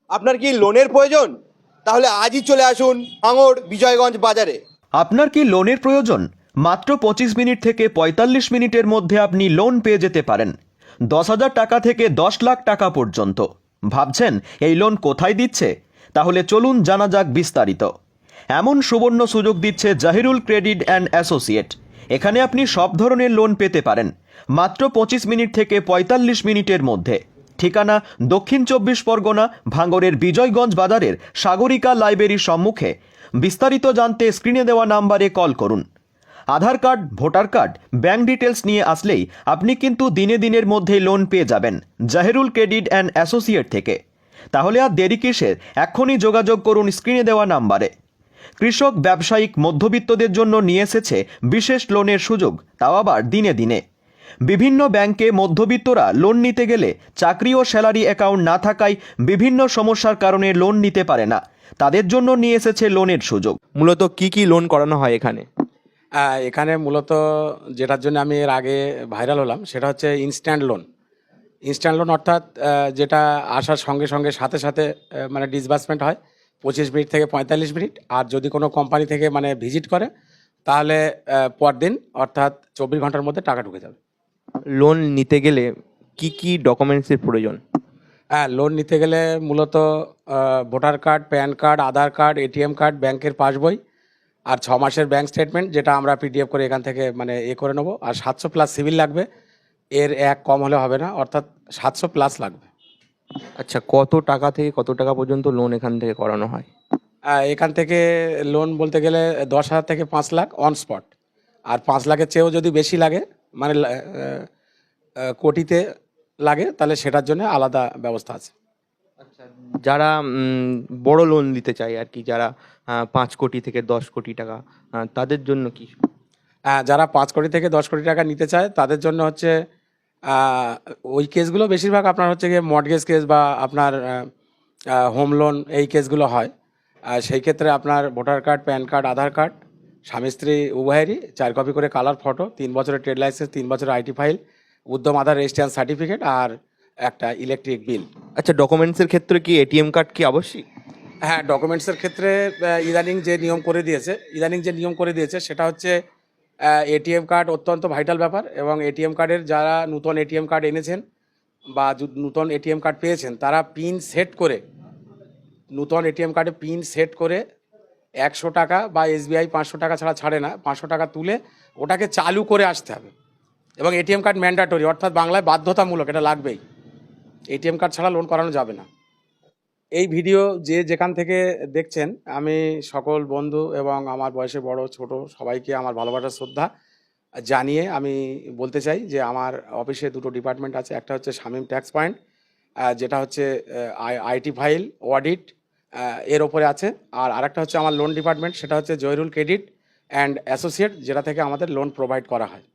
আপনার কি লোনের প্রয়োজন? তাহলে আজই চলে আসুন ভাঙড় বিজয়গঞ্জ বাজারে। আপনার কি লোনের প্রয়োজন? মাত্র 25 মিনিট থেকে 45 মিনিটের মধ্যে আপনি লোন পেয়ে যেতে পারেন 10,000 টাকা থেকে 10 লাখ টাকা পর্যন্ত। ভাবছেন এই লোন কোথায় দিচ্ছে? তাহলে চলুন জানা যাক বিস্তারিত। এমন সুবর্ণ সুযোগ দিচ্ছে জাহিরুল ক্রেডিট অ্যান্ড অ্যাসোসিয়েট। এখানে আপনি সব ধরনের লোন পেতে পারেন মাত্র 25 মিনিট থেকে 45 মিনিটের মধ্যে। ঠিকানা দক্ষিণ 24 পরগনা, ভাঙড়ের বিজয়গঞ্জ বাজারের সাগরিকা লাইব্রেরির সম্মুখে। বিস্তারিত জানতে স্ক্রিনে দেওয়া নাম্বারে কল করুন। Aadhaar card, voter card, bank details নিয়ে আসলেই আপনি কিন্তু দিনের মধ্যেই লোন পেয়ে যাবেন জাহিরুল ক্রেডিট অ্যান্ড অ্যাসোসিয়েট থেকে। তাহলে আর দেরি কিসের? এক্ষুনি যোগাযোগ করুন স্ক্রিনে দেওয়া নাম্বারে। কৃষক, ব্যবসায়িক, মধ্যবিত্তদের জন্য নিয়ে এসেছে বিশেষ লোনের সুযোগ, তাও আবার দিনে। বিভিন্ন ব্যাংকে মধ্যবিত্তরা লোন নিতে গেলে চাকরি ও স্যালারি অ্যাকাউন্ট না থাকায় বিভিন্ন সমস্যার কারণে লোন নিতে পারে না। তাদের জন্য নিয়ে এসেছে লোনের সুযোগ। মূলত কি লোন করানো হয় এখানে? এখানে মূলত যেটার জন্য আমি এর আগে ভাইরাল হলাম সেটা হচ্ছে ইনস্ট্যান্ট লোন। ইনস্ট্যান্ট লোন অর্থাৎ যেটা আসার সঙ্গে সাথে মানে ডিসবার্সমেন্ট হয় 25 মিনিট থেকে 45 মিনিট। আর যদি কোনো কোম্পানি থেকে মানে ভিজিট করে তাহলে পরদিন অর্থাৎ 24 ঘন্টার মধ্যে টাকা ঢুকে যাবে। লোন নিতে গেলে কি ডকুমেন্টসের প্রয়োজন? লোন নিতে গেলে মূলত ভোটার কার্ড, প্যান কার্ড, আধার কার্ড, এটিএম কার্ড, ব্যাংকের পাসবই আর 6 মাসের ব্যাংক স্টেটমেন্ট, যেটা আমরা পিডিএফ করে এখান থেকে মানে করে নেবো। আর 700 প্লাস সিভিল লাগবে, এর এক কম হলে হবে না, অর্থাৎ 700 প্লাস লাগবে। আচ্ছা, কত টাকা থেকে কত টাকা পর্যন্ত লোন এখান থেকে করানো হয়? এখান থেকে লোন বলতে গেলে 10,000 থেকে 5 লাখ অন স্পট। আর 5 লাখের চেয়েও যদি বেশি লাগে মানে কোটিতে লাগে তাহলে সেটার জন্য আলাদা ব্যবস্থা আছে। আচ্ছা, যারা বড় লোন নিতে চায় আর কি, যারা 5 কোটি থেকে 10 কোটি টাকা, তাদের জন্য কি? যারা 5 কোটি থেকে 10 কোটি টাকা নিতে চায় তাদের জন্য হচ্ছে ওই কেসগুলো বেশিরভাগ আপনার হচ্ছে গিয়ে মর্টগেজ কেস বা আপনার হোম লোন, এই কেসগুলো হয়। সেই ক্ষেত্রে আপনার ভোটার কার্ড, প্যান কার্ড, আধার কার্ড, স্বামী স্ত্রী উভয়েরই 4 কপি করে কালার ফটো, 3 বছরের ট্রেড লাইসেন্স, 3 বছরের আইটি ফাইল, উদ্যম আধার রেজিস্ট্রেশন সার্টিফিকেট আর একটা ইলেকট্রিক বিল। আচ্ছা, ডকুমেন্টসের ক্ষেত্রে কি এটিএম কার্ড কি আবশ্যিক? হ্যাঁ, ডকুমেন্টসের ক্ষেত্রে ইদানিং যে নিয়ম করে দিয়েছে সেটা হচ্ছে এটিএম কার্ড অত্যন্ত ভাইটাল ব্যাপার। এবং এটিএম কার্ডের যারা নূতন এটিএম কার্ড এনেছেন বা নূতন এটিএম কার্ড পেয়েছেন তারা পিন সেট করে, নূতন এটিএম কার্ডে পিন সেট করে 100 টাকা বা এসবিআই 500 টাকা ছাড়া ছাড়ে না, 500 টাকা তুলে ওটাকে চালু করে আসতে হবে। এবং এটিএম কার্ড ম্যান্ডেটরি, অর্থাৎ বাংলায় বাধ্যতামূলক, এটা লাগবেই। এটিএম কার্ড ছাড়া লোন করানো যাবে না। এই ভিডিও যে যেখান থেকে দেখছেন, আমি সকল বন্ধু এবং আমার বয়সে বড় ছোট সবাইকে আমার ভালোবাসার শ্রদ্ধা জানিয়ে আমি বলতে চাই যে আমার অফিসে 2টো ডিপার্টমেন্ট আছে। একটা হচ্ছে শামীম ট্যাক্স পয়েন্ট, যেটা হচ্ছে আইটি ফাইল, অডিট এর ওপরে আছে। আর আরেকটা হচ্ছে আমার লোন ডিপার্টমেন্ট, সেটা হচ্ছে জহিরুল ক্রেডিট অ্যান্ড অ্যাসোসিয়েট, যেটা থেকে আমাদের লোন প্রোভাইড করা হয়।